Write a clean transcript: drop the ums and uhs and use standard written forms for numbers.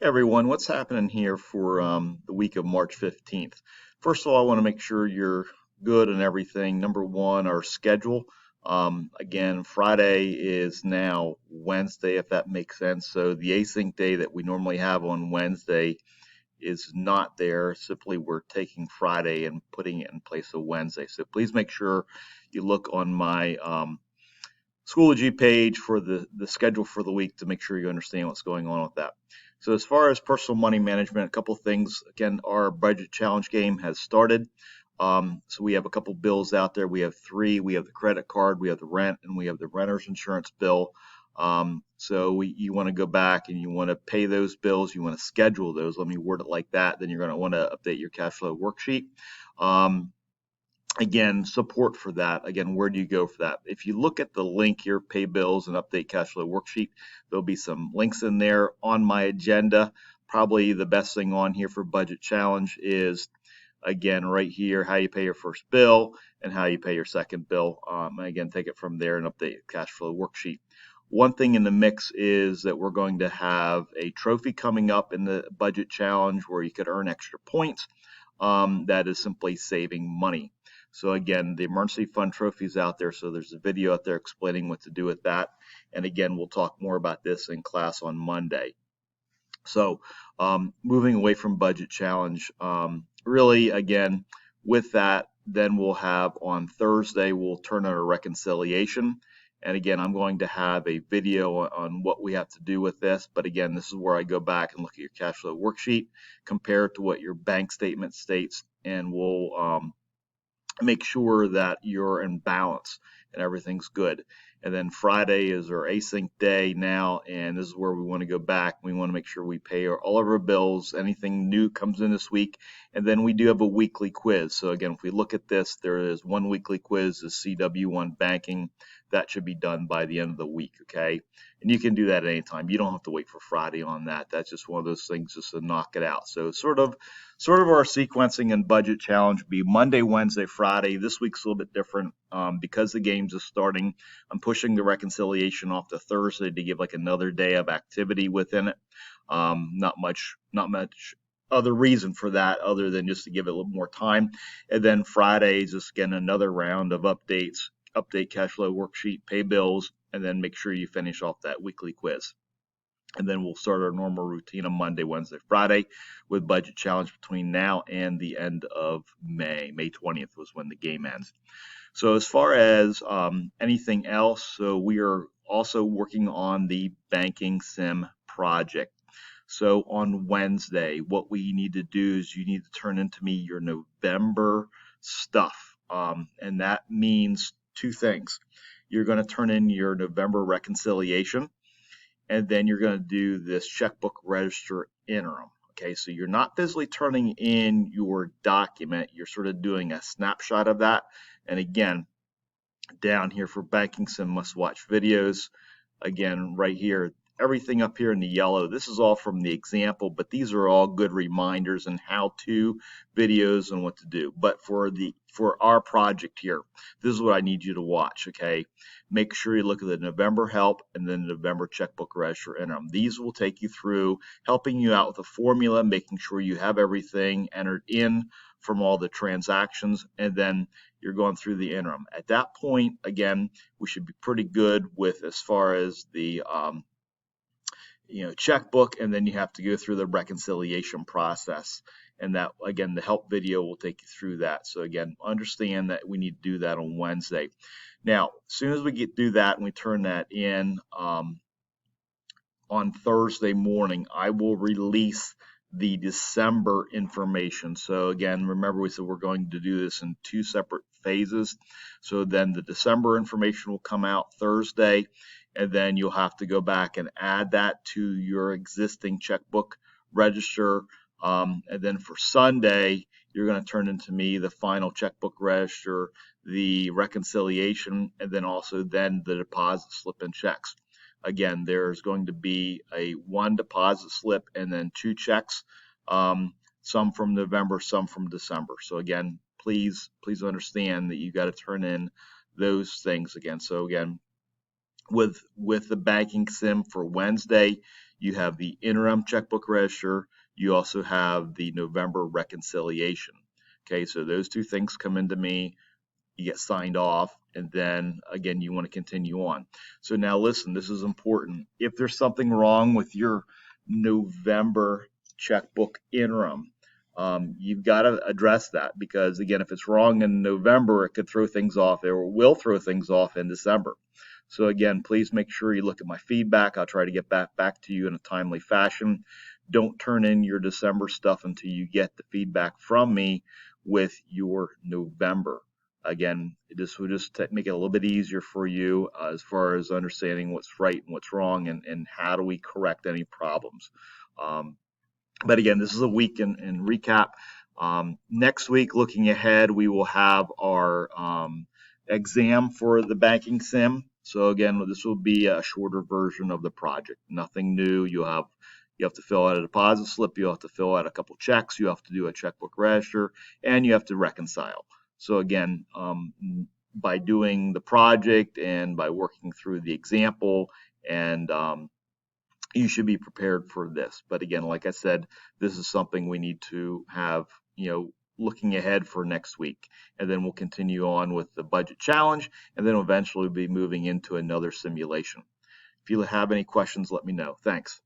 Hey everyone, what's happening here for the week of March 15th? First of all, I want to make sure you're good and everything. Number one, our schedule. Again, Friday is now Wednesday, if that makes sense. So the async day that we normally have on Wednesday is not there. Simply, we're taking Friday and putting it in place of Wednesday. So please make sure you look on my Schoology page for the schedule for the week to make sure you understand what's going on with that. So as far as personal money management, a couple things. Again, our budget challenge game has started. So we have a couple bills out there. We have three. We have the credit card, we have the rent, and we have the renter's insurance bill. You want to go back and you want to pay those bills. You want to schedule those. Let me word it like that. Then you're going to want to update your cash flow worksheet. Again, support for that. Again, where do you go for that? If you look at the link here, pay bills and update cash flow worksheet, there'll be some links in there on my agenda. Probably the best thing on here for budget challenge is, again, right here, how you pay your first bill and how you pay your second bill. Again, take it from there and update cash flow worksheet. One thing in the mix is that we're going to have a trophy coming up in the budget challenge where you could earn extra points. That is simply saving money. So again, the emergency fund trophy is out there. So there's a video out there explaining what to do with that. And again, we'll talk more about this in class on Monday. So moving away from budget challenge, really, again, with that, then we'll have on Thursday, we'll turn on a reconciliation. And again, I'm going to have a video on what we have to do with this. But again, this is where I go back and look at your cash flow worksheet, compare it to what your bank statement states, and we'll make sure that you're in balance and everything's good. And then Friday is our async day now, and this is where we want to go back. We want to make sure we pay all of our bills. Anything new comes in this week, and then we do have a weekly quiz. So again, if we look at this, there is one weekly quiz, the CW1 banking. That should be done by the end of the week, okay? And you can do that at any time. You don't have to wait for Friday on that. That's just one of those things just to knock it out. So sort of our sequencing and budget challenge would be Monday, Wednesday, Friday. This week's a little bit different because the games are starting. I'm pushing the reconciliation off to Thursday to give like another day of activity within it. Not much other reason for that other than just to give it a little more time. And then Friday is just again another round of updates, update cash flow worksheet, pay bills, and then make sure you finish off that weekly quiz. And then we'll start our normal routine on Monday, Wednesday, Friday with budget challenge between now and the end of May. May 20th was when the game ends. So as far as anything else, so we are also working on the banking sim project. So on Wednesday, what we need to do is you need to turn into me your November stuff. And that means two things. You're going to turn in your November reconciliation, and then you're going to do this checkbook register interim. Okay, so you're not physically turning in your document, you're sort of doing a snapshot of that. And again, down here for banking sim must watch videos, again, right here, everything up here in the yellow, this is all from the example, but these are all good reminders and how-to videos and what to do. But for our project here, this is what I need you to watch, okay? Make sure you look at the November help and then the November checkbook register interim. These will take you through helping you out with the formula, making sure you have everything entered in from all the transactions, and then you're going through the interim. At that point, again, we should be pretty good with as far as the checkbook, and then you have to go through the reconciliation process. And that, again, the help video will take you through that. So again, understand that we need to do that on Wednesday. Now, as soon as we do that and we turn that in on Thursday morning, I will release the December information. So again, remember we said we're going to do this in two separate phases. So then the December information will come out Thursday, and then you'll have to go back and add that to your existing checkbook register. And then for Sunday, you're going to turn into me the final checkbook register, the reconciliation, and then also then the deposit slip and checks. Again, there's going to be one deposit slip and then two checks, some from November, some from December. So again, please understand that you got to turn in those things again. So again, with the banking sim for Wednesday, You have the interim checkbook register. You also have the November reconciliation. Okay, so those two things come into me, you get signed off, and then again, you want to continue on. So now listen, this is important. If there's something wrong with your November checkbook interim, you've got to address that, because again, if it's wrong in November, it could throw things off, or will throw things off in December. So again, please make sure you look at my feedback. I'll try to get back to you in a timely fashion. Don't turn in your December stuff until you get the feedback from me with your November. Again, this will just make it a little bit easier for you as far as understanding what's right and what's wrong, and how do we correct any problems. Um, but again, this is a week in recap. Next week, looking ahead, we will have our exam for the banking sim. So again, this will be a shorter version of the project. Nothing new. You have to fill out a deposit slip. You have to fill out a couple checks. You have to do a checkbook register, and you have to reconcile. So again, by doing the project and by working through the example, and you should be prepared for this. But again, like I said, this is something we need to have, looking ahead for next week. And then we'll continue on with the budget challenge, and then eventually we'll be moving into another simulation. If you have any questions, let me know. Thanks.